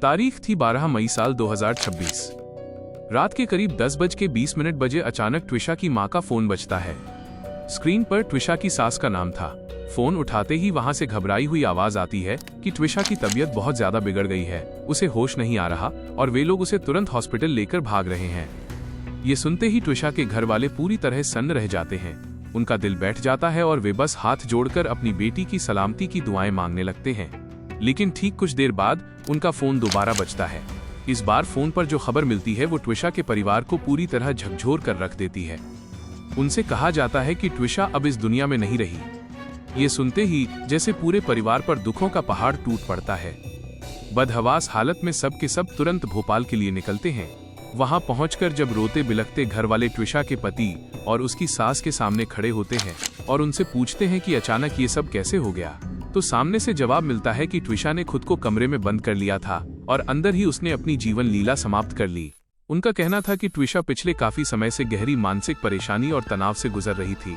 तारीख थी 12 मई साल 2026। रात के करीब 10:20 बजे अचानक ट्विशा की मां का फोन बजता है। स्क्रीन पर ट्विशा की सास का नाम था। फोन उठाते ही वहां से घबराई हुई आवाज आती है कि ट्विशा की तबीयत बहुत ज्यादा बिगड़ गई है, उसे होश नहीं आ रहा और वे लोग उसे तुरंत हॉस्पिटल लेकर भाग रहे हैं। ये सुनते ही ट्विशा के घर वाले पूरी तरह सन्न रह जाते हैं। उनका दिल बैठ जाता है और वे बस हाथ जोड़कर अपनी बेटी की सलामती की दुआएं मांगने लगते हैं। लेकिन ठीक कुछ देर बाद उनका फोन दोबारा बजता है। इस बार फोन पर जो खबर मिलती है वो ट्विशा के परिवार को पूरी तरह झकझोर कर रख देती है। उनसे कहा जाता है कि ट्विशा अब इस दुनिया में नहीं रही। ये सुनते ही जैसे पूरे परिवार पर दुखों का पहाड़ टूट पड़ता है। बदहवास हालत में सब के सब तुरंत भोपाल के लिए निकलते हैं। वहां पहुंचकर जब रोते बिलखते घर वाले ट्विशा के पति और उसकी सास के सामने खड़े होते हैं और उनसे पूछते हैं कि अचानक ये सब कैसे हो गया, तो सामने से जवाब मिलता है कि ट्विशा ने खुद को कमरे में बंद कर लिया था और अंदर ही उसने अपनी जीवन लीला समाप्त कर ली। उनका कहना था कि ट्विशा पिछले काफी समय से गहरी मानसिक परेशानी और तनाव से गुजर रही थी।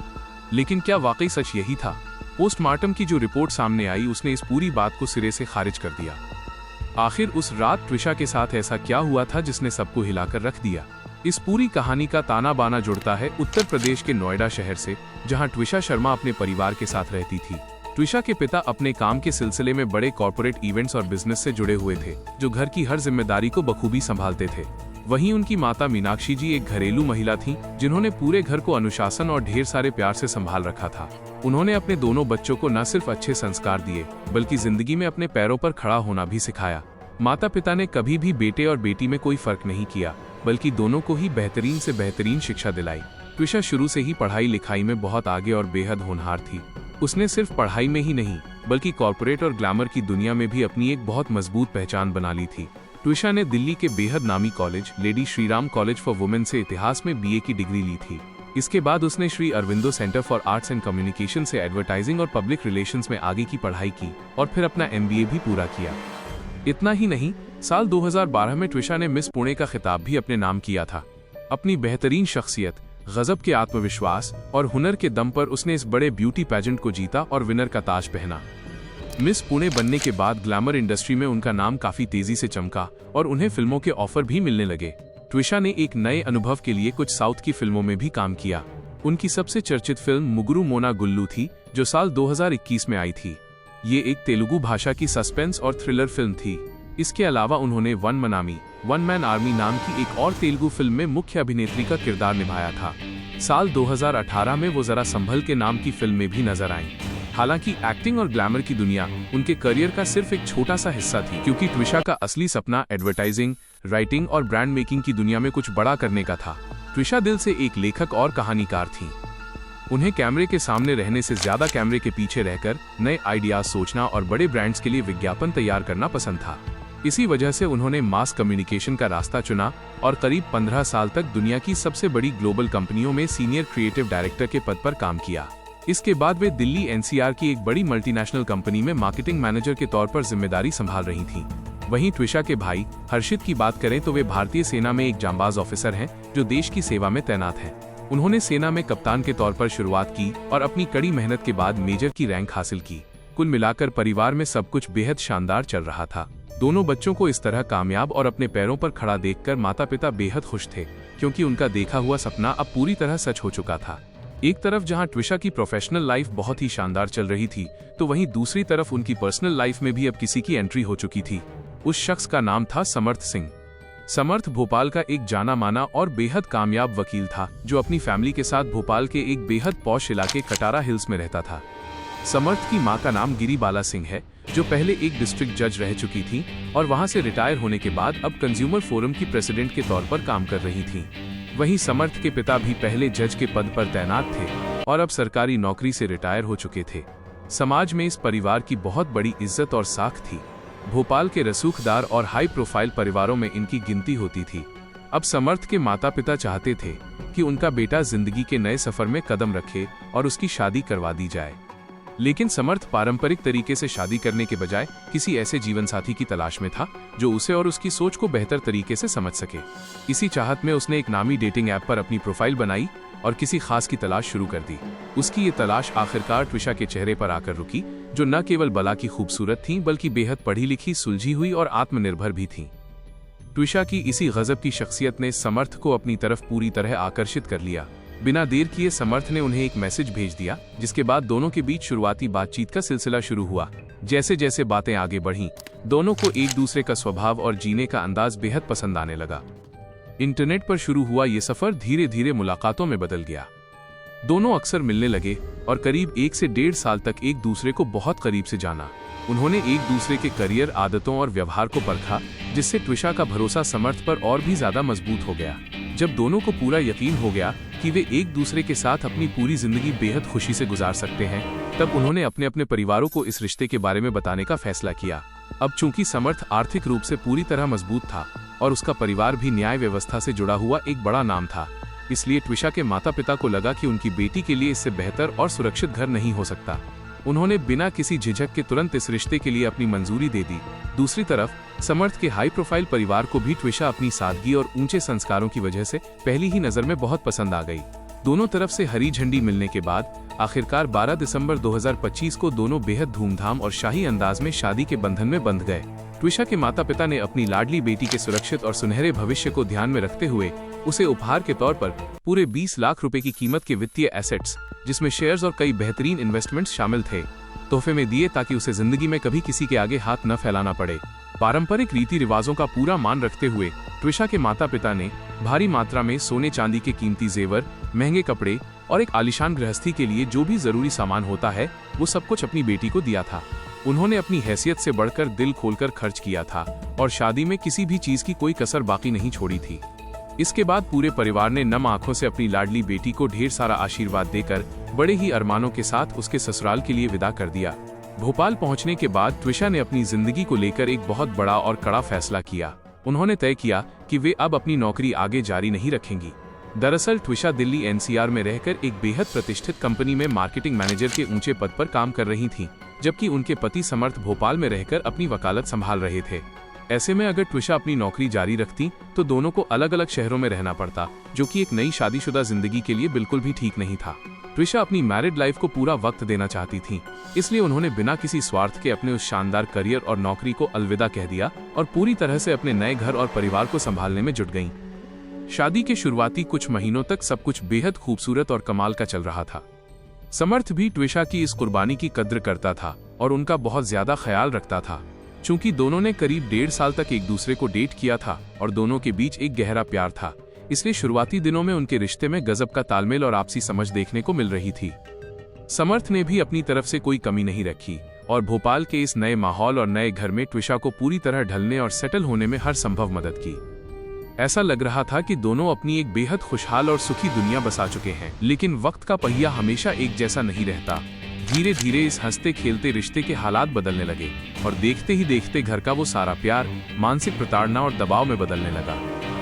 लेकिन क्या वाकई सच यही था? पोस्टमार्टम की जो रिपोर्ट सामने आई उसने इस पूरी बात को सिरे से खारिज कर दिया। आखिर उस रात ट्विशा के साथ ऐसा क्या हुआ था जिसने सबको हिलाकर रख दिया? इस पूरी कहानी का ताना बाना जुड़ता है उत्तर प्रदेश के नोएडा शहर से, जहां ट्विशा शर्मा अपने परिवार के साथ रहती थी। ट्विशा के पिता अपने काम के सिलसिले में बड़े कॉर्पोरेट इवेंट्स और बिजनेस से जुड़े हुए थे, जो घर की हर जिम्मेदारी को बखूबी संभालते थे। वहीं उनकी माता मीनाक्षी जी एक घरेलू महिला थीं, जिन्होंने पूरे घर को अनुशासन और ढेर सारे प्यार से संभाल रखा था। उन्होंने अपने दोनों बच्चों को न सिर्फ अच्छे संस्कार दिए, बल्कि जिंदगी में अपने पैरों पर खड़ा होना भी सिखाया। माता पिता ने कभी भी बेटे और बेटी में कोई फर्क नहीं किया, बल्कि दोनों को ही बेहतरीन से बेहतरीन शिक्षा दिलाई। ट्विशा शुरू से ही पढ़ाई लिखाई में बहुत आगे और बेहद होनहार थी। उसने सिर्फ पढ़ाई में ही नहीं, बल्कि कॉर्पोरेट और ग्लैमर की दुनिया में भी अपनी एक बहुत मजबूत पहचान बना ली थी। ट्विशा ने दिल्ली के बेहद नामी college lady Shriram college for women से इतिहास में BA की डिग्री ली थी। इसके बाद उसने Shri Aurobindo centre for arts and communication से एडवर्टाइजिंग और पब्लिक रिलेशंस में आगे की पढ़ाई की और फिर अपना MBA भी पूरा किया। इतना ही नहीं, साल 2012 में ट्विशा ने मिस पुणे का खिताब भी अपने नाम किया था। अपनी बेहतरीन शख्सियत, गजब के आत्मविश्वास और हुनर के दम पर उसने इस बड़े ब्यूटी पैजेंट को जीता और विनर का ताज पहना। मिस पुणे बनने के बाद ग्लैमर इंडस्ट्री में उनका नाम काफी तेजी से चमका और उन्हें फिल्मों के ऑफर भी मिलने लगे। ट्विशा ने एक नए अनुभव के लिए कुछ साउथ की फिल्मों में भी काम किया। उनकी सबसे चर्चित फिल्म मुगुरु मोना गुल्लू थी, जो साल 2021 में आई थी। ये एक तेलुगु भाषा की सस्पेंस और थ्रिलर फिल्म थी। इसके अलावा उन्होंने वन मैन आर्मी नाम की एक और तेलुगु फिल्म में मुख्य अभिनेत्री का किरदार निभाया था। साल 2018 में वो जरा संभल के नाम की फिल्म में भी नजर आईं। हालांकि एक्टिंग और ग्लैमर की दुनिया उनके करियर का सिर्फ एक छोटा सा हिस्सा थी, क्योंकि ट्विशा का असली सपना एडवर्टाइजिंग, राइटिंग और ब्रांड मेकिंग की दुनिया में कुछ बड़ा करने का था। ट्विशा दिल से एक लेखक और कहानीकार थी। उन्हें कैमरे के सामने रहने से ज्यादा कैमरे के पीछे रहकर नए आइडियाज सोचना और बड़े ब्रांड्स के लिए विज्ञापन तैयार करना पसंद था। इसी वजह से उन्होंने मास कम्युनिकेशन का रास्ता चुना और करीब 15 साल तक दुनिया की सबसे बड़ी ग्लोबल कंपनियों में सीनियर क्रिएटिव डायरेक्टर के पद पर काम किया। इसके बाद वे दिल्ली NCR की एक बड़ी मल्टीनेशनल कंपनी में मार्केटिंग मैनेजर के तौर पर जिम्मेदारी संभाल रही थीं। वहीं ट्विशा के भाई हर्षित की बात करें तो वे भारतीय सेना में एक जांबाज ऑफिसर हैं, जो देश की सेवा में तैनात हैं। उन्होंने सेना में कप्तान के तौर पर शुरुआत की और अपनी कड़ी मेहनत के बाद मेजर की रैंक हासिल की। कुल मिलाकर परिवार में सब कुछ बेहद शानदार चल रहा था। दोनों बच्चों को इस तरह कामयाब और अपने पैरों पर खड़ा देखकर माता पिता बेहद खुश थे, क्योंकि उनका देखा हुआ सपना अब पूरी तरह सच हो चुका था। एक तरफ जहां ट्विशा की प्रोफेशनल लाइफ बहुत ही शानदार चल रही थी, तो वहीं दूसरी तरफ उनकी पर्सनल लाइफ में भी अब किसी की एंट्री हो चुकी थी। उस शख्स का नाम था समर्थ सिंह। समर्थ भोपाल का एक जाना माना और बेहद कामयाब वकील था, जो अपनी फैमिली के साथ भोपाल के एक बेहद पॉश इलाके कटारा हिल्स में रहता था। समर्थ की मां का नाम गिरिबाला सिंह है, जो पहले एक डिस्ट्रिक्ट जज रह चुकी थी और वहां से रिटायर होने के बाद अब कंज्यूमर फोरम की प्रेसिडेंट के तौर पर काम कर रही थी। वहीं समर्थ के पिता भी पहले जज के पद पर तैनात थे और अब सरकारी नौकरी से रिटायर हो चुके थे। समाज में इस परिवार की बहुत बड़ी इज्जत और साख थी। भोपाल के रसूखदार और हाई प्रोफाइल परिवारों में इनकी गिनती होती थी। अब समर्थ के माता पिता चाहते थे कि उनका बेटा जिंदगी के नए सफर में कदम रखे और उसकी शादी करवा दी जाए। लेकिन समर्थ पारंपरिक तरीके से शादी करने के बजाय किसी ऐसे जीवन साथी की तलाश में था जो उसे और उसकी सोच को बेहतर तरीके से समझ सके। इसी चाहत में उसने एक नामी डेटिंग ऐप पर अपनी प्रोफाइल बनाई और किसी खास की तलाश शुरू कर दी। उसकी ये तलाश आखिरकार ट्विशा के चेहरे पर आकर रुकी, जो न केवल बला की खूबसूरत थीं बल्कि बेहद पढ़ी लिखी, सुलझी हुई और आत्मनिर्भर भी थीं। ट्विशा की इसी गजब की शख्सियत ने समर्थ को अपनी तरफ पूरी तरह आकर्षित कर लिया। बिना देर किए समर्थ ने उन्हें एक मैसेज भेज दिया, जिसके बाद दोनों के बीच शुरुआती बातचीत का सिलसिला शुरू हुआ। जैसे जैसे बातें आगे बढ़ीं, दोनों को एक दूसरे का स्वभाव और जीने का अंदाज बेहद पसंद आने लगा। इंटरनेट पर शुरू हुआ ये सफर धीरे धीरे मुलाकातों में बदल गया। दोनों अक्सर मिलने लगे और करीब 1 से 1.5 साल तक एक दूसरे को बहुत करीब से जाना। उन्होंने एक दूसरे के करियर, आदतों और व्यवहार को परखा, जिससे ट्विशा का भरोसा समर्थ पर और भी ज्यादा मजबूत हो गया। जब दोनों को पूरा यकीन हो गया कि वे एक दूसरे के साथ अपनी पूरी जिंदगी बेहद खुशी से गुजार सकते हैं, तब उन्होंने अपने अपने परिवारों को इस रिश्ते के बारे में बताने का फैसला किया। अब चूंकि समर्थ आर्थिक रूप से पूरी तरह मजबूत था और उसका परिवार भी न्याय व्यवस्था से जुड़ा हुआ एक बड़ा नाम था, इसलिए ट्विशा के माता पिता को लगा कि उनकी बेटी के लिए इससे बेहतर और सुरक्षित घर नहीं हो सकता। उन्होंने बिना किसी झिझक के तुरंत इस रिश्ते के लिए अपनी मंजूरी दे दी। दूसरी तरफ समर्थ के हाई प्रोफाइल परिवार को भी ट्विशा अपनी सादगी और ऊंचे संस्कारों की वजह से पहली ही नजर में बहुत पसंद आ गई। दोनों तरफ से हरी झंडी मिलने के बाद आखिरकार 12 दिसंबर 2025 को दोनों बेहद धूमधाम और शाही अंदाज में शादी के बंधन में बंध गए। ट्विशा के माता पिता ने अपनी लाडली बेटी के सुरक्षित और सुनहरे भविष्य को ध्यान में रखते हुए उसे उपहार के तौर पर पूरे 20 लाख रुपए की कीमत के वित्तीय एसेट्स, जिसमें शेयर्स और कई बेहतरीन इन्वेस्टमेंट्स शामिल थे, तोहफे में दिए, ताकि उसे जिंदगी में कभी किसी के आगे हाथ न फैलाना पड़े। पारंपरिक रीति रिवाजों का पूरा मान रखते हुए ट्विशा के माता पिता ने भारी मात्रा में सोने चांदी के कीमती जेवर, महंगे कपड़े और एक आलीशान गृहस्थी के लिए जो भी जरूरी सामान होता है, वो सब कुछ अपनी बेटी को दिया था। उन्होंने अपनी हैसियत से बढ़कर दिल खोलकर खर्च किया था और शादी में किसी भी चीज की कोई कसर बाकी नहीं छोड़ी थी। इसके बाद पूरे परिवार ने नम आंखों से अपनी लाडली बेटी को ढेर सारा आशीर्वाद देकर बड़े ही अरमानों के साथ उसके ससुराल के लिए विदा कर दिया। भोपाल पहुंचने के बाद ट्विशा ने अपनी जिंदगी को लेकर एक बहुत बड़ा और कड़ा फैसला किया। उन्होंने तय किया कि वे अब अपनी नौकरी आगे जारी नहीं रखेंगी। दरअसल ट्विशा दिल्ली एनसीआर में रहकर एक बेहद प्रतिष्ठित कंपनी में मार्केटिंग मैनेजर के ऊंचे पद पर काम कर रही थीं, जबकि उनके पति समर्थ भोपाल में रहकर अपनी वकालत संभाल रहे थे। ऐसे में अगर ट्विशा अपनी नौकरी जारी रखती तो दोनों को अलग अलग शहरों में रहना पड़ता, जो कि एक नई शादीशुदा जिंदगी के लिए बिल्कुल भी ठीक नहीं था। ट्विशा अपनी मैरिड लाइफ को पूरा वक्त देना चाहती थी, इसलिए उन्होंने बिना किसी स्वार्थ के अपने उस शानदार करियर और नौकरी को अलविदा कह दिया और पूरी तरह से अपने नए घर और परिवार को संभालने में जुट गईं। शादी के शुरुआती कुछ महीनों तक सब कुछ बेहद खूबसूरत और कमाल का चल रहा था। समर्थ भी ट्विशा की इस कुर्बानी की कद्र करता था और उनका बहुत ज्यादा ख्याल रखता था। चूंकि दोनों ने करीब 1.5 साल तक एक दूसरे को डेट किया था और दोनों के बीच एक गहरा प्यार था, इसलिए शुरुआती दिनों में उनके रिश्ते में गजब का तालमेल और आपसी समझ देखने को मिल रही थी। समर्थ ने भी अपनी तरफ से कोई कमी नहीं रखी और भोपाल के इस नए माहौल और नए घर में ट्विशा को पूरी तरह ढलने और सेटल होने में हर संभव मदद की। ऐसा लग रहा था कि दोनों अपनी एक बेहद खुशहाल और सुखी दुनिया बसा चुके हैं। लेकिन वक्त का पहिया हमेशा एक जैसा नहीं रहता। धीरे धीरे इस हंसते खेलते रिश्ते के हालात बदलने लगे और देखते ही देखते घर का वो सारा प्यार मानसिक प्रताड़ना और दबाव में बदलने लगा।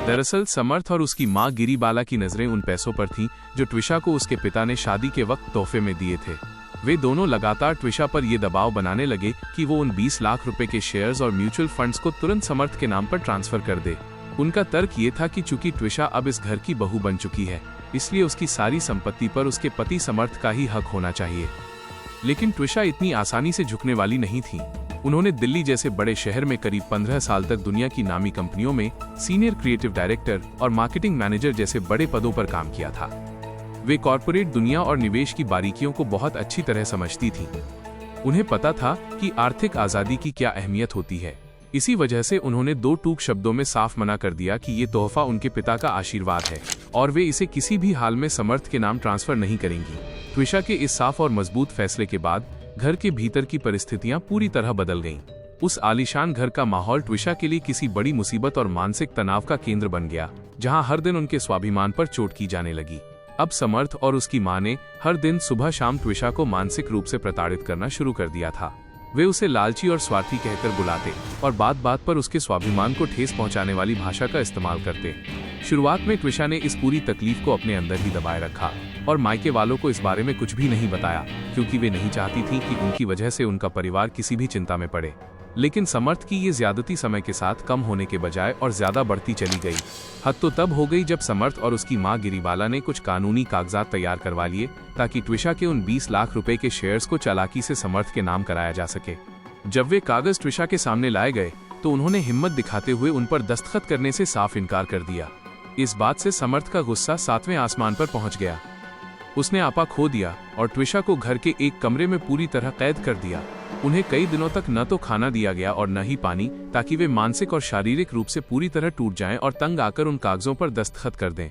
दरअसल समर्थ और उसकी मां गिरीबाला की नजरें उन पैसों पर थीं जो ट्विशा को उसके पिता ने शादी के वक्त तोहफे में दिए थे। वे दोनों लगातार ट्विशा पर ये दबाव बनाने लगे कि वो उन 20 लाख रुपए के शेयर्स और म्यूचुअल फंड्स को तुरंत समर्थ के नाम पर ट्रांसफर कर दे। उनका तर्क ये था कि चूंकि ट्विशा अब इस घर की बहू बन चुकी है, इसलिए उसकी सारी संपत्ति पर उसके पति समर्थ का ही हक होना चाहिए। लेकिन ट्विशा इतनी आसानी से झुकने वाली नहीं थी। उन्होंने दिल्ली जैसे बड़े शहर में करीब 15 साल तक दुनिया की नामी कंपनियों में सीनियर क्रिएटिव डायरेक्टर और मार्केटिंग मैनेजर जैसे बड़े पदों पर काम किया था। वे कॉरपोरेट दुनिया और निवेश की बारीकियों को बहुत अच्छी तरह समझती थीं। उन्हें पता था कि आर्थिक आजादी की क्या अहमियत होती है। इसी वजह से उन्होंने 2 टूक शब्दों में साफ मना कर दिया कि ये तोहफा उनके पिता का आशीर्वाद है और वे इसे किसी भी हाल में समर्थ के नाम ट्रांसफर नहीं करेंगी। ट्विशा के इस साफ और मजबूत फैसले के बाद घर के भीतर की परिस्थितियां पूरी तरह बदल गईं। उस आलीशान घर का माहौल ट्विशा के लिए किसी बड़ी मुसीबत और मानसिक तनाव का केंद्र बन गया, जहां हर दिन उनके स्वाभिमान पर चोट की जाने लगी। अब समर्थ और उसकी मां ने हर दिन सुबह शाम ट्विशा को मानसिक रूप से प्रताड़ित करना शुरू कर दिया था। वे उसे लालची और स्वार्थी कहकर बुलाते और बात बात पर उसके स्वाभिमान को ठेस पहुंचाने वाली भाषा का इस्तेमाल करते। शुरुआत में ट्विशा ने इस पूरी तकलीफ को अपने अंदर ही दबाए रखा और मायके वालों को इस बारे में कुछ भी नहीं बताया, क्योंकि वे नहीं चाहती थी कि उनकी वजह से उनका परिवार किसी भी चिंता में पड़े। लेकिन समर्थ की ये ज्यादती समय के साथ कम होने के बजाय और ज्यादा बढ़ती चली गई। हद तो तब हो गई जब समर्थ और उसकी मां गिरिबाला ने कुछ कानूनी कागजात तैयार करवा लिए ताकि ट्विशा के उन 20 लाख रुपए के शेयर्स को चालाकी से समर्थ के नाम कराया जा सके। जब वे कागज ट्विशा के सामने लाए गए तो उन्होंने हिम्मत दिखाते हुए उन पर दस्तखत करने से साफ इनकार कर दिया। इस बात से समर्थ का गुस्सा 7वें आसमान पर पहुंच गया। उसने आपा खो दिया और ट्विशा को घर के एक कमरे में पूरी तरह कैद कर दिया। उन्हें कई दिनों तक न तो खाना दिया गया और न ही पानी, ताकि वे मानसिक और शारीरिक रूप से पूरी तरह टूट जाएं और तंग आकर उन कागजों पर दस्तखत कर दें।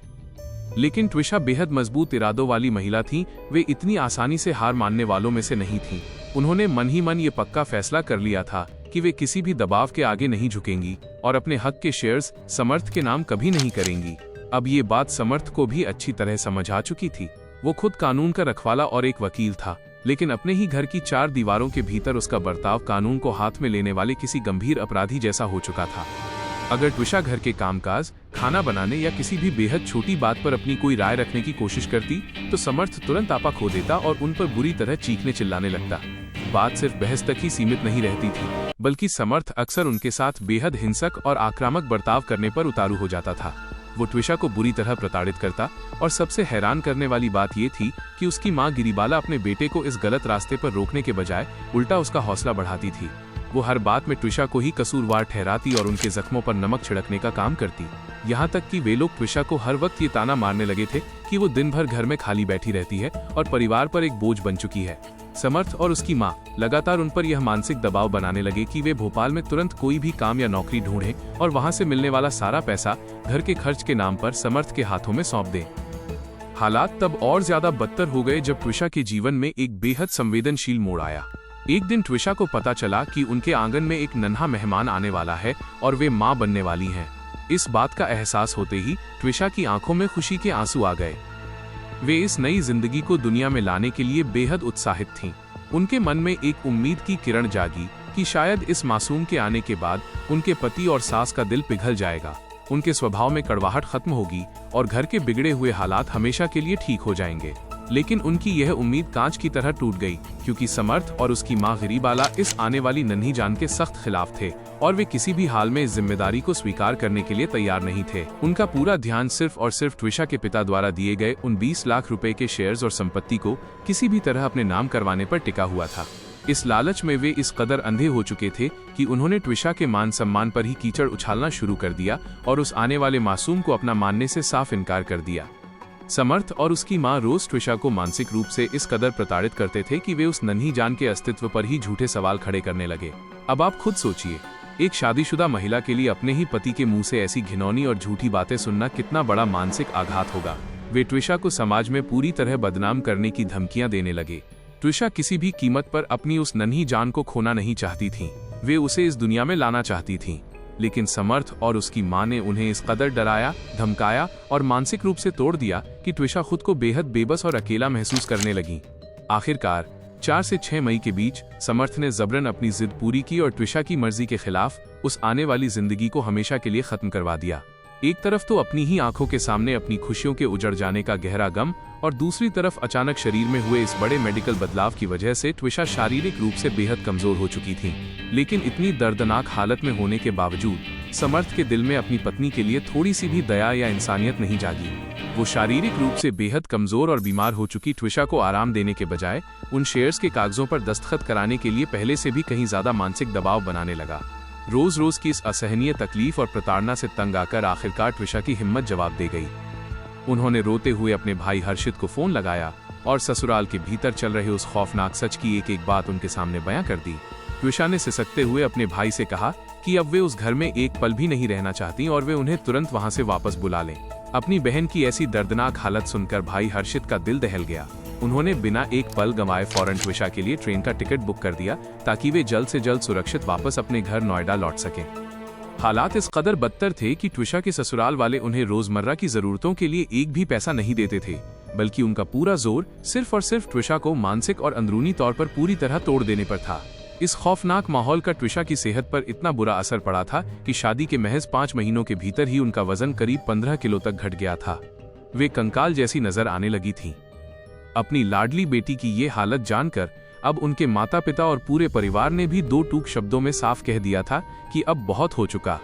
लेकिन ट्विशा बेहद मजबूत इरादों वाली महिला थी। वे इतनी आसानी से हार मानने वालों में से नहीं थीं। उन्होंने मन ही मन ये पक्का फैसला कर लिया था कि वे किसी भी दबाव के आगे नहीं झुकेंगी और अपने हक के शेयर्स समर्थ के नाम कभी नहीं करेंगी। अब ये बात समर्थ को भी अच्छी तरह समझ आ चुकी थी। वो खुद कानून का रखवाला और एक वकील था, लेकिन अपने ही घर की 4 दीवारों के भीतर उसका बर्ताव कानून को हाथ में लेने वाले किसी गंभीर अपराधी जैसा हो चुका था। अगर ट्विशा घर के कामकाज, खाना बनाने या किसी भी बेहद छोटी बात पर अपनी कोई राय रखने की कोशिश करती तो समर्थ तुरंत आपा खो देता और उन पर बुरी तरह चीखने चिल्लाने लगता। बात सिर्फ बहस तक ही सीमित नहीं रहती थी, बल्कि समर्थ अक्सर उनके साथ बेहद हिंसक और आक्रामक बर्ताव करने पर उतारू हो जाता था। वो ट्विशा को बुरी तरह प्रताड़ित करता और सबसे हैरान करने वाली बात ये थी कि उसकी मां गिरिबाला अपने बेटे को इस गलत रास्ते पर रोकने के बजाय उल्टा उसका हौसला बढ़ाती थी। वो हर बात में ट्विशा को ही कसूरवार ठहराती और उनके जख्मों पर नमक छिड़कने का काम करती। यहाँ तक कि वे लोग ट्विशा को हर वक्त ये ताना मारने लगे थे कि वो दिन भर घर में खाली बैठी रहती है और परिवार पर एक बोझ बन चुकी है। समर्थ और उसकी मां लगातार उन पर यह मानसिक दबाव बनाने लगे कि वे भोपाल में तुरंत कोई भी काम या नौकरी ढूंढें और वहां से मिलने वाला सारा पैसा घर के खर्च के नाम पर समर्थ के हाथों में सौंप दें। हालात तब और ज्यादा बदतर हो गए जब ट्विशा के जीवन में एक बेहद संवेदनशील मोड़ आया। एक दिन ट्विशा को पता चला कि उनके आंगन में एक नन्हा मेहमान आने वाला है और वे मां बनने वाली हैं। इस बात का एहसास होते ही ट्विशा की आंखों में खुशी के आंसू आ गए। वे इस नई जिंदगी को दुनिया में लाने के लिए बेहद उत्साहित थीं। उनके मन में एक उम्मीद की किरण जागी कि शायद इस मासूम के आने के बाद उनके पति और सास का दिल पिघल जाएगा, उनके स्वभाव में कड़वाहट खत्म होगी और घर के बिगड़े हुए हालात हमेशा के लिए ठीक हो जाएंगे। लेकिन उनकी यह उम्मीद कांच की तरह टूट गई, क्योंकि समर्थ और उसकी मां गिरिबाला इस आने वाली नन्ही जान के सख्त खिलाफ थे और वे किसी भी हाल में इस जिम्मेदारी को स्वीकार करने के लिए तैयार नहीं थे। उनका पूरा ध्यान सिर्फ और सिर्फ ट्विशा के पिता द्वारा दिए गए उन 20 लाख रुपए के शेयर्स और संपत्ति को किसी भी तरह अपने नाम करवाने पर टिका हुआ था। इस लालच में वे इस कदर अंधे हो चुके थे कि उन्होंने ट्विशा के मान सम्मान पर ही कीचड़ उछालना शुरू कर दिया और उस आने वाले मासूम को अपना मानने से साफ इनकार कर दिया। समर्थ और उसकी मां रोज ट्विशा को मानसिक रूप से इस कदर प्रताड़ित करते थे कि वे उस नन्ही जान के अस्तित्व पर ही झूठे सवाल खड़े करने लगे। अब आप खुद सोचिए, एक शादीशुदा महिला के लिए अपने ही पति के मुंह से ऐसी घिनौनी और झूठी बातें सुनना कितना बड़ा मानसिक आघात होगा। वे ट्विशा को समाज में पूरी तरह बदनाम करने की धमकियां देने लगे। ट्विशा किसी भी कीमत पर अपनी उस नन्ही जान को खोना नहीं चाहती थी। वे उसे इस दुनिया में लाना चाहती थीं। लेकिन समर्थ और उसकी मां ने उन्हें इस कदर डराया, धमकाया और मानसिक रूप से तोड़ दिया कि ट्विशा खुद को बेहद बेबस और अकेला महसूस करने लगी। आखिरकार 4 से 6 मई के बीच समर्थ ने जबरन अपनी जिद पूरी की और ट्विशा की मर्जी के खिलाफ उस आने वाली जिंदगी को हमेशा के लिए खत्म करवा दिया। एक तरफ तो अपनी ही आंखों के सामने अपनी खुशियों के उजड़ जाने का गहरा गम और दूसरी तरफ अचानक शरीर में हुए इस बड़े मेडिकल बदलाव की वजह से ट्विशा शारीरिक रूप से बेहद कमजोर हो चुकी थी। लेकिन इतनी दर्दनाक हालत में होने के बावजूद समर्थ के दिल में अपनी पत्नी के लिए थोड़ी सी भी दया या इंसानियत नहीं जागी। वो शारीरिक रूप से बेहद कमजोर और बीमार हो चुकी ट्विशा को आराम देने के बजाय उन शेयर्स के कागजों पर दस्तखत कराने के लिए पहले से भी कहीं ज्यादा मानसिक दबाव बनाने लगा। रोज रोज की इस असहनीय तकलीफ और प्रताड़ना से तंग आकर आखिरकार ट्विशा की हिम्मत जवाब दे गई। उन्होंने रोते हुए अपने भाई हर्षित को फोन लगाया और ससुराल के भीतर चल रहे उस खौफनाक सच की एक एक बात उनके सामने बयां कर दी। ट्विशा ने सिसकते हुए अपने भाई से कहा कि अब वे उस घर में एक पल भी नहीं रहना चाहती और वे उन्हें तुरंत वहां से वापस बुला लें। अपनी बहन की ऐसी दर्दनाक हालत सुनकर भाई हर्षित का दिल दहल गया। उन्होंने बिना एक पल गंवाए फौरन ट्विशा के लिए ट्रेन का टिकट बुक कर दिया ताकि वे जल्द से जल्द सुरक्षित वापस अपने घर नोएडा लौट सकें। हालात इस कदर बदतर थे कि ट्विशा के ससुराल वाले उन्हें रोजमर्रा की जरूरतों के लिए एक भी पैसा नहीं देते थे, बल्कि उनका पूरा जोर सिर्फ और सिर्फ ट्विशा को मानसिक और अंदरूनी तौर पर पूरी तरह तोड़ देने पर था। इस खौफनाक माहौल का ट्विशा की सेहत पर इतना बुरा असर पड़ा था कि शादी के महज 5 महीनों के भीतर ही उनका वजन करीब 15 किलो तक घट गया था। वे कंकाल जैसी नजर आने लगी थीं। अपनी लाडली बेटी की ये हालत जानकर अब उनके माता पिता और पूरे परिवार ने भी दो टूक शब्दों में साफ कह दिया था कि अब बहुत हो चुका।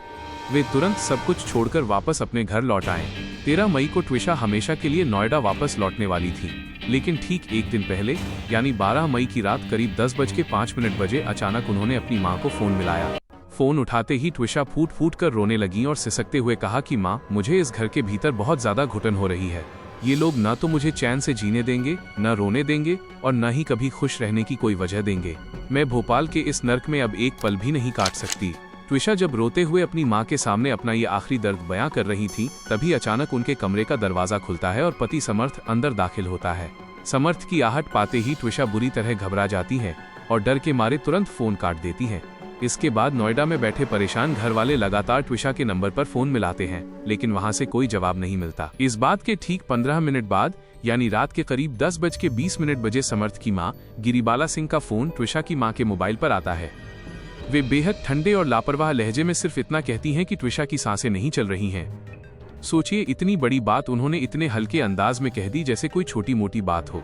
वे तुरंत सब कुछ छोड़कर वापस अपने घर लौट आए। 13 मई को ट्विशा हमेशा के लिए नोएडा वापस लौटने वाली थी, लेकिन ठीक एक दिन पहले यानी 12 मई की रात करीब 10:05 बजे अचानक उन्होंने अपनी मां को फोन मिलाया। फोन उठाते ही ट्विशा फूट फूट कर रोने लगी और सिसकते हुए कहा कि मां, मुझे इस घर के भीतर बहुत ज्यादा घुटन हो रही है। ये लोग न तो मुझे चैन से जीने देंगे, न रोने देंगे और न ही कभी खुश रहने की कोई वजह देंगे। मैं भोपाल के इस नर्क में अब एक पल भी नहीं काट सकती। ट्विशा जब रोते हुए अपनी मां के सामने अपना ये आखिरी दर्द बयां कर रही थी, तभी अचानक उनके कमरे का दरवाजा खुलता है और पति समर्थ अंदर दाखिल होता है। समर्थ की आहट पाते ही ट्विशा बुरी तरह घबरा जाती है और डर के मारे तुरंत फोन काट देती है। इसके बाद नोएडा में बैठे परेशान घर वाले लगातार ट्विशा के नंबर पर फोन मिलाते हैं, लेकिन वहां से कोई जवाब नहीं मिलता। इस बात के ठीक 15 मिनट बाद यानी रात के करीब 10:20 बजे समर्थ की मां गिरिबाला सिंह का फोन ट्विशा की मां के मोबाइल पर आता है। वे बेहद ठंडे और लापरवाह लहजे में सिर्फ इतना कहती हैं कि ट्विशा की सांसें नहीं चल रही हैं। सोचिए, इतनी बड़ी बात उन्होंने इतने हल्के अंदाज में कह दी जैसे कोई छोटी मोटी बात हो।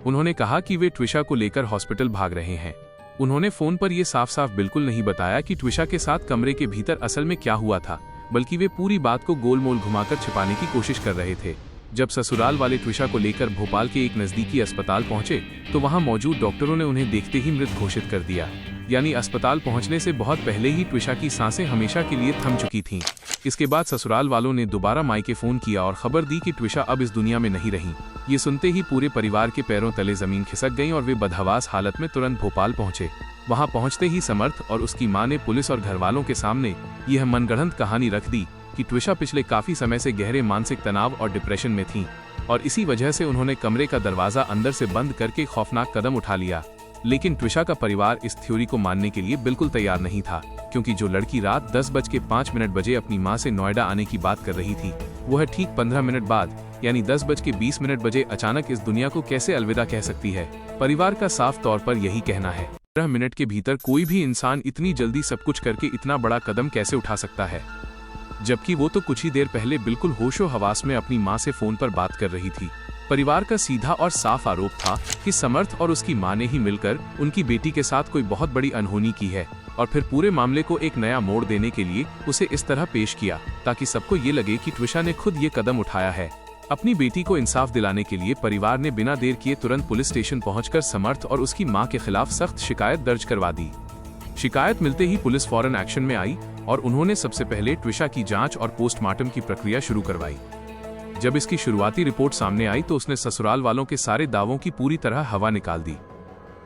उन्होंने कहा कि वे ट्विशा को लेकर हॉस्पिटल भाग रहे हैं। उन्होंने फोन पर यह साफ साफ बिल्कुल नहीं बताया कि ट्विशा के साथ कमरे के भीतर असल में क्या हुआ था, बल्कि वे पूरी बात को गोलमोल घुमाकर छिपाने की कोशिश कर रहे थे। जब ससुराल वाले ट्विशा को लेकर भोपाल के एक नजदीकी अस्पताल पहुंचे तो वहां मौजूद डॉक्टरों ने उन्हें देखते ही मृत घोषित कर दिया। यानी अस्पताल पहुंचने से बहुत पहले ही ट्विशा की सांसें हमेशा के लिए थम चुकी थीं। इसके बाद ससुराल वालों ने दोबारा मायके फोन किया और खबर दी कि ट्विशा अब इस दुनिया में नहीं रही। ये सुनते ही पूरे परिवार के पैरों तले जमीन खिसक गई और वे बदहवास हालत में तुरंत भोपाल पहुंचे। वहां पहुंचते ही समर्थ और उसकी मां ने पुलिस और घर वालों के सामने यह मनगढ़ंत कहानी रख दी कि ट्विशा पिछले काफी समय से गहरे मानसिक तनाव और डिप्रेशन में थीं और इसी वजह से उन्होंने कमरे का दरवाजा अंदर से बंद करके खौफनाक कदम उठा लिया। लेकिन ट्विशा का परिवार इस थ्योरी को मानने के लिए बिल्कुल तैयार नहीं था, क्योंकि जो लड़की रात 10:05 बजे अपनी मां से नोएडा आने की बात कर रही थी, वह ठीक 15 मिनट बाद यानी 10:20 बजे अचानक इस दुनिया को कैसे अलविदा कह सकती है। परिवार का साफ तौर पर यही कहना है। 15 मिनट के भीतर कोई भी इंसान इतनी जल्दी सब कुछ करके इतना बड़ा कदम कैसे उठा सकता है, जबकि वो तो कुछ ही देर पहले बिल्कुल होशो हवास में अपनी मां से फोन पर बात कर रही थी। परिवार का सीधा और साफ आरोप था कि समर्थ और उसकी मां ने ही मिलकर उनकी बेटी के साथ कोई बहुत बड़ी अनहोनी की है और फिर पूरे मामले को एक नया मोड़ देने के लिए उसे इस तरह पेश किया ताकि सबको ये लगे कि ट्विशा ने खुद ये कदम उठाया है। अपनी बेटी को इंसाफ दिलाने के लिए परिवार ने बिना देर किए तुरंत पुलिस स्टेशन पहुंचकर समर्थ और उसकी मां के खिलाफ सख्त शिकायत दर्ज करवा दी। शिकायत मिलते ही पुलिस फौरन एक्शन में आई और उन्होंने सबसे पहले ट्विशा की जांच और पोस्टमार्टम की प्रक्रिया शुरू करवाई। जब इसकी शुरुआती रिपोर्ट सामने आई तो उसने ससुराल वालों के सारे दावों की पूरी तरह हवा निकाल दी।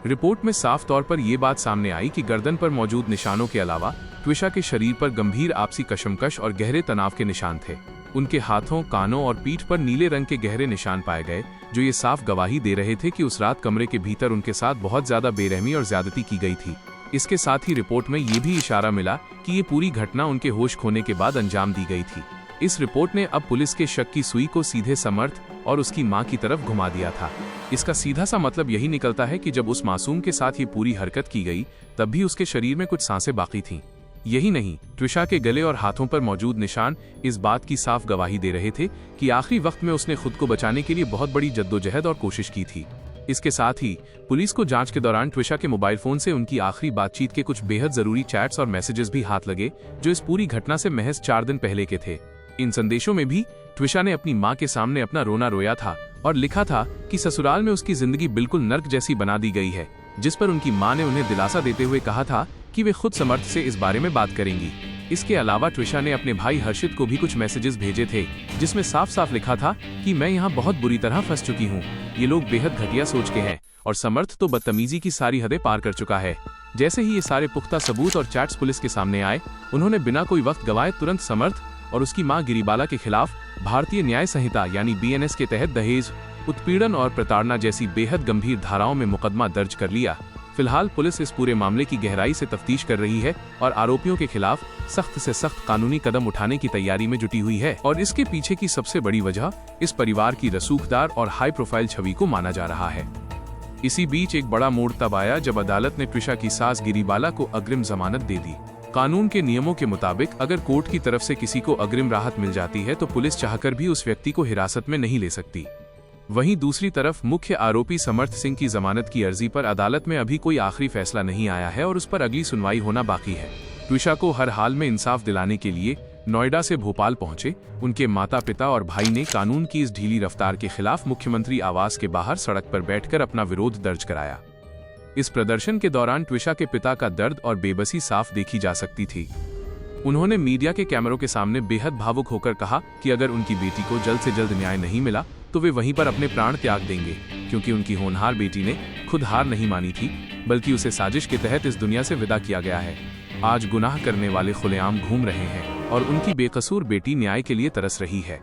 रिपोर्ट में साफ तौर पर यह बात सामने आई कि गर्दन पर मौजूद निशानों के अलावा ट्विशा के शरीर पर गंभीर आपसी कशमकश और गहरे तनाव के निशान थे। उनके हाथों, कानों और पीठ पर नीले रंग के गहरे निशान पाए गए, जो ये साफ गवाही दे रहे थे कि उस रात कमरे के भीतर उनके साथ बहुत ज्यादा बेरहमी और ज्यादती की गई थी। इसके साथ ही रिपोर्ट में ये भी इशारा मिला कि ये पूरी घटना उनके होश खोने के बाद अंजाम दी गई थी। इस रिपोर्ट ने अब पुलिस के शक की सुई को सीधे समर्थ और उसकी मां की तरफ घुमा दिया था। इसका सीधा सा मतलब यही निकलता है कि जब उस मासूम के साथ ये पूरी हरकत की गई तब भी उसके शरीर में कुछ सांसें बाकी थीं। यही नहीं, ट्विशा के गले और हाथों पर मौजूद निशान इस बात की साफ गवाही दे रहे थे कि आखिरी वक्त में उसने खुद को बचाने के लिए बहुत बड़ी जद्दोजहद और कोशिश की थी। इसके साथ ही पुलिस को जांच के दौरान ट्विशा के मोबाइल फोन से उनकी आखिरी बातचीत के कुछ बेहद जरूरी चैट्स और मैसेजेस भी हाथ लगे, जो इस पूरी घटना से महज 4 दिन पहले के थे। इन संदेशों में भी ट्विशा ने अपनी मां के सामने अपना रोना रोया था और लिखा था कि ससुराल में उसकी जिंदगी बिल्कुल नर्क जैसी बना दी गई है, जिस पर उनकी मां ने उन्हें दिलासा देते हुए कहा था कि वे खुद समर्थ से इस बारे में बात करेंगी। इसके अलावा ट्विशा ने अपने भाई हर्षित को भी कुछ मैसेजेस भेजे थे, जिसमें साफ साफ लिखा था कि मैं यहाँ बहुत बुरी तरह फंस चुकी हूँ। ये लोग बेहद घटिया सोच के हैं और समर्थ तो बदतमीजी की सारी हदें पार कर चुका है। जैसे ही ये सारे पुख्ता सबूत और चैट्स पुलिस के सामने आए, उन्होंने बिना कोई वक्त गवाए तुरंत समर्थ और उसकी मां गिरिबाला के खिलाफ भारतीय न्याय संहिता यानी BNS के तहत दहेज, उत्पीड़न और प्रताड़ना जैसी बेहद गंभीर धाराओं में मुकदमा दर्ज कर लिया। फिलहाल पुलिस इस पूरे मामले की गहराई से तफ्तीश कर रही है और आरोपियों के खिलाफ सख्त से सख्त कानूनी कदम उठाने की तैयारी में जुटी हुई है। और इसके पीछे की सबसे बड़ी वजह इस परिवार की रसूखदार और हाई प्रोफाइल छवि को माना जा रहा है। इसी बीच एक बड़ा मोड़ तब आया जब अदालत ने ट्विशा की सास गिरिबाला को अग्रिम जमानत दे दी। कानून के नियमों के मुताबिक अगर कोर्ट की तरफ से किसी को अग्रिम राहत मिल जाती है तो पुलिस चाहकर भी उस व्यक्ति को हिरासत में नहीं ले सकती। वहीं दूसरी तरफ मुख्य आरोपी समर्थ सिंह की जमानत की अर्जी पर अदालत में अभी कोई आखिरी फैसला नहीं आया है और उस पर अगली सुनवाई होना बाकी है। ट्विशा को हर हाल में इंसाफ दिलाने के लिए नोएडा से भोपाल पहुंचे उनके माता पिता और भाई ने कानून की इस ढीली रफ्तार के खिलाफ मुख्यमंत्री आवास के बाहर सड़क पर बैठकर अपना विरोध दर्ज कराया। इस प्रदर्शन के दौरान ट्विशा के पिता का दर्द और बेबसी साफ देखी जा सकती थी। उन्होंने मीडिया के कैमरों के सामने बेहद भावुक होकर कहा कि अगर उनकी बेटी को जल्द से जल्द न्याय नहीं मिला तो वे वहीं पर अपने प्राण त्याग देंगे, क्योंकि उनकी होनहार बेटी ने खुद हार नहीं मानी थी, बल्कि उसे साजिश के तहत इस दुनिया से विदा किया गया है। आज गुनाह करने वाले खुलेआम घूम रहे हैं और उनकी बेकसूर बेटी न्याय के लिए तरस रही है।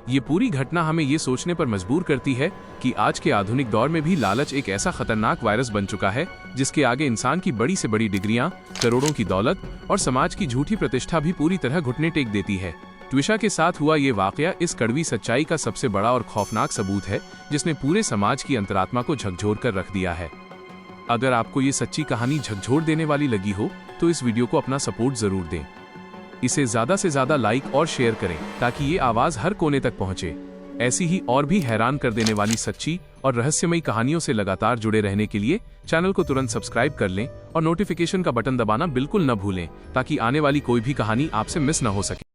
ये पूरी घटना हमें ये सोचने पर मजबूर करती है कि आज के आधुनिक दौर में भी लालच एक ऐसा खतरनाक वायरस बन चुका है जिसके आगे इंसान की बड़ी से बड़ी डिग्रियां, करोड़ों की दौलत और समाज की झूठी प्रतिष्ठा भी पूरी तरह घुटने टेक देती है। ट्विशा के साथ हुआ ये वाकया इस कड़वी सच्चाई का सबसे बड़ा और खौफनाक सबूत है, जिसने पूरे समाज की अंतरात्मा को झकझोर कर रख दिया है। अगर आपको ये सच्ची कहानी झकझोर देने वाली लगी हो तो इस वीडियो को अपना सपोर्ट जरूर दें। इसे ज्यादा से ज्यादा लाइक और शेयर करें ताकि ये आवाज हर कोने तक पहुंचे। ऐसी ही और भी हैरान कर देने वाली सच्ची और रहस्यमयी कहानियों से लगातार जुड़े रहने के लिए चैनल को तुरंत सब्सक्राइब कर लें और नोटिफिकेशन का बटन दबाना बिल्कुल न भूलें, ताकि आने वाली कोई भी कहानी आपसे मिस न हो सके।